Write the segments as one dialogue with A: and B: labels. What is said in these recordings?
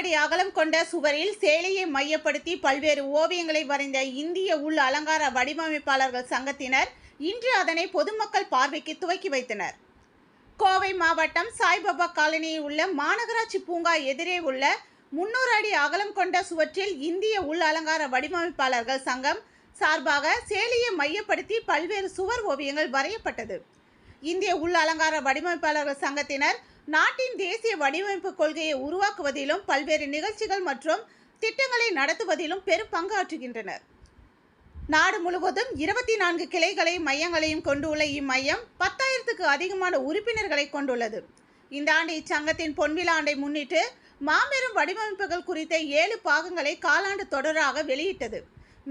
A: அடி அகலம் கொண்ட சுவரில் சேலையை மையப்படுத்தி பல்வேறு ஓவியங்களை வரைந்த இந்திய உள் அலங்கார வடிவமைப்பாளர்கள் சங்கத்தினர் இன்று அதனை பொதுமக்கள் பார்வைக்கு துவக்கி வைத்தனர். கோவை மாவட்டம் சாய்பாபா காலனியில் உள்ள மாநகராட்சி பூங்கா எதிரே உள்ள 300 அடி அகலம் கொண்ட சுவற்றில் இந்திய உள் அலங்கார வடிவமைப்பாளர்கள் சங்கம் சார்பாக சேலையை மையப்படுத்தி பல்வேறு சுவர் ஓவியங்கள் வரையப்பட்டது. இந்திய உள் அலங்கார வடிவமைப்பாளர்கள் சங்கத்தினர் நாட்டின் தேசிய வடிவமைப்பு கொள்கையை உருவாக்குவதிலும் பல்வேறு நிகழ்ச்சிகள் மற்றும் திட்டங்களை நடத்துவதிலும் பெரும் பங்காற்றுகின்றனர். நாடு முழுவதும் 24 கிளைகளையும் மையங்களையும் கொண்டுள்ள இம்மையம் 10,000க்கு அதிகமான உறுப்பினர்களை கொண்டுள்ளது. இந்த ஆண்டு இச்சங்கத்தின் பொன்விழா ஆண்டை முன்னிட்டு மாபெரும் வடிவமைப்புகள் குறித்த 7 பாகங்களை காலாண்டு தொடராக வெளியிட்டது.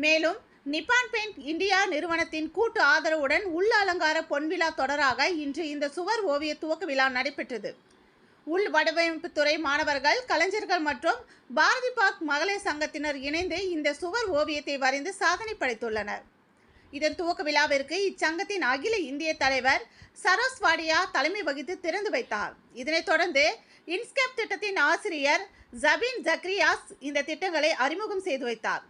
A: மேலும் நிப்பான் பெயிண்ட் இந்தியா நிறுவனத்தின் கூட்டு ஆதரவுடன் உள் அலங்கார பொன்விழா தொடராக இன்று இந்த சுவர் ஓவிய துவக்க விழா நடைபெற்றது. உள் வடிவமைப்பு துறை மாணவர்கள், கலைஞர்கள் மற்றும் பாரதி பார்க் மகளிர் சங்கத்தினர் இணைந்து இந்த சுவர் ஓவியத்தை வரைந்து சாதனை படைத்துள்ளனர். இதன் துவக்க விழாவிற்கு இச்சங்கத்தின் அகில இந்திய தலைவர் சரோஸ் வாடியா தலைமை வகித்து திறந்து வைத்தார். இதனைத் தொடர்ந்து இன்ஸ்கேப் திட்டத்தின் ஆசிரியர் ஜபீன் ஜக்ரியாஸ் இந்த திட்டங்களை அறிமுகம் செய்து வைத்தார்.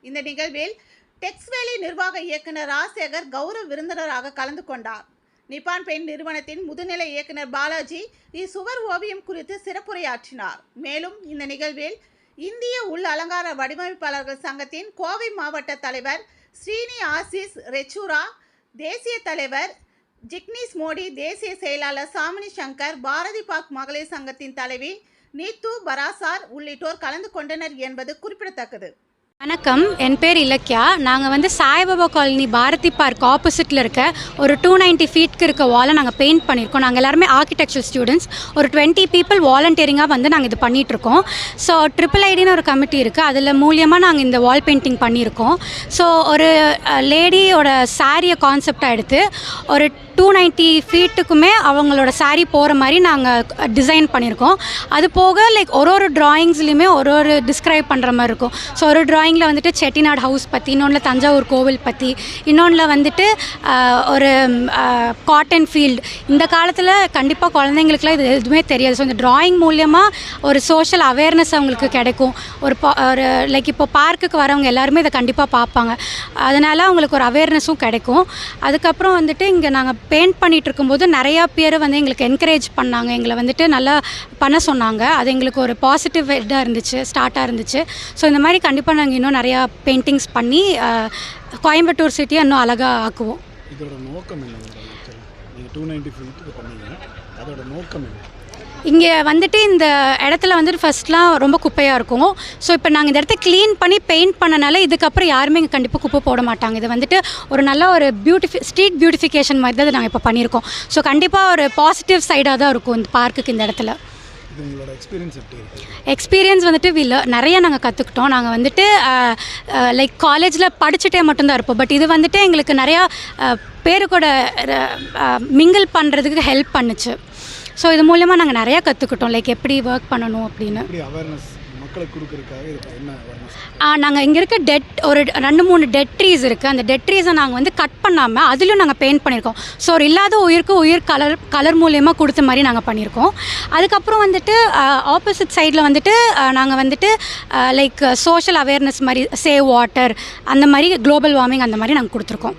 A: இந்த நிகழ்வில் டெக்ஸ்வேலி நிர்வாக இயக்குனர் ராஜசேகர் கௌரவ விருந்தினராக கலந்து கொண்டார். நிப்பான் பெயிண்ட் நிறுவனத்தின் முதுநிலை இயக்குனர் பாலாஜி இச்சுவர் ஓவியம் குறித்து சிறப்புரையாற்றினார். மேலும் இந்த நிகழ்வில் இந்திய உள் அலங்கார வடிவமைப்பாளர்கள் சங்கத்தின் கோவை மாவட்ட தலைவர் ஸ்ரீனி ஆசிஸ் ரெச்சூரா, தேசிய தலைவர் ஜிக்னிஸ் மோடி, தேசிய செயலாளர் சாமினி சங்கர், பாரதி பார்க் மகளிர் சங்கத்தின் தலைவி நீத்து பராசார் உள்ளிட்டோர் கலந்து கொண்டனர் என்பது குறிப்பிடத்தக்கது.
B: வணக்கம், என் பேர் இலக்கியா. நாங்கள் சாய்பாபா காலனி பாரதி பார்க் ஆப்போசிட்டில் இருக்க ஒரு 290 ஃபீட்க்கு இருக்க வாலை நாங்கள் பெயிண்ட் பண்ணியிருக்கோம். நாங்கள் எல்லாருமே ஆர்கிடெக்சர் ஸ்டூடெண்ட்ஸ். ஒரு 20 பீப்புள் வாலண்டியரிங்காக நாங்கள் இது பண்ணிகிட்ருக்கோம். ஸோ IIIDன்னு ஒரு கமிட்டி இருக்குது, அதில் மூலியமாக நாங்கள் இந்த வால் பெயிண்டிங் பண்ணியிருக்கோம். ஸோ ஒரு லேடியோட சாரியை கான்செப்டாக எடுத்து ஒரு 290 ஃபீட்டுக்குமே அவங்களோட சாரீ போகிற மாதிரி நாங்கள் டிசைன் பண்ணியிருக்கோம். அது போக ஒரு ட்ராயிங்ஸ்லையுமே ஒரு டிஸ்கிரைப் பண்ணுற மாதிரி இருக்கும். ஸோ ஒரு ட்ராயிங்கில் செட்டிநாடு ஹவுஸ் பற்றி, இன்னொன்றில் தஞ்சாவூர் கோவில் பற்றி, இன்னொன்றில் ஒரு காட்டன் ஃபீல்டு. இந்த காலத்தில் கண்டிப்பாக குழந்தைங்களுக்குலாம் இது எதுவுமே தெரியாது. ஸோ இந்த ட்ராயிங் மூலியமாக ஒரு சோஷியல் அவேர்னஸ் அவங்களுக்கு கிடைக்கும். ஒரு இப்போ பார்க்குக்கு வரவங்க எல்லாருமே இதை கண்டிப்பாக பார்ப்பாங்க. அதனால் அவங்களுக்கு ஒரு அவேர்னஸும் கிடைக்கும். அதுக்கப்புறம் இங்கே நாங்கள் பெயிண்ட் பண்ணிகிட்டு இருக்கும்போது நிறையா பேர் எங்களுக்கு என்கரேஜ் பண்ணாங்க, எங்களை நல்லா பண்ண சொன்னாங்க. அது எங்களுக்கு ஒரு பாசிட்டிவ் இதாக இருந்துச்சு, ஸ்டார்ட்டாக இருந்துச்சு. ஸோ இந்த மாதிரி கண்டிப்பாக நாங்கள் இன்னும் நிறையா பெயிண்டிங்ஸ் பண்ணி கோயம்புத்தூர் சிட்டியை இன்னும் அழகாக ஆக்குவோம்.
C: இதோட நோக்கம் என்ன? நீங்கள் 290 ஃபீட்டுக்கு பண்ணீங்க, அதோட நோக்கம் என்ன?
B: இங்கே இந்த இடத்துல ஃபஸ்ட்லாம் ரொம்ப குப்பையாக இருக்கும். ஸோ இப்போ நாங்கள் இந்த இடத்த க்ளீன் பண்ணி பெயிண்ட் பண்ணனால இதுக்கப்புறம் யாருமே இங்கே கண்டிப்பாக குப்பை போட மாட்டாங்க. இது ஒரு நல்ல ஒரு ஸ்ட்ரீட் பியூட்டிஃபிகேஷன் மாதிரி தான் நாங்கள் இப்போ பண்ணியிருக்கோம். ஸோ கண்டிப்பாக ஒரு பாசிட்டிவ் சைடாக தான் இருக்கும் இந்த பார்க்குக்கு. இந்த இடத்துல எக்ஸ்பீரியன்ஸ் நிறைய நாங்கள் கற்றுக்கிட்டோம். நாங்கள் காலேஜில் படிச்சுட்டே மட்டும்தான் இருப்போம். பட் இது எங்களுக்கு நிறையா பேரு கூட மிங்கிள் பண்ணுறதுக்கு ஹெல்ப் பண்ணுச்சு. ஸோ இது மூலமாக நாங்கள் நிறையா கற்றுக்கிட்டோம், எப்படி ஒர்க் பண்ணணும் அப்படின்னு. நாங்கள் இங்கே இருக்க ஒரு 2-3 டெட் ட்ரீஸ் இருக்குது. அந்த டெட் ட்ரீஸை நாங்கள் கட் பண்ணாமல் அதுலேயும் நாங்கள் பெயிண்ட் பண்ணியிருக்கோம். ஸோ ஒரு இல்லாத உயிருக்கு உயிர் கலர் மூலியமாக கொடுத்த மாதிரி நாங்கள் பண்ணியிருக்கோம். அதுக்கப்புறம் ஆப்போசிட் சைடில் நாங்கள் சோஷியல் அவேர்னஸ் மாதிரி, சேவ் வாட்டர், அந்த மாதிரி குளோபல் வார்மிங் அந்த மாதிரி நாங்கள் கொடுத்துருக்கோம்.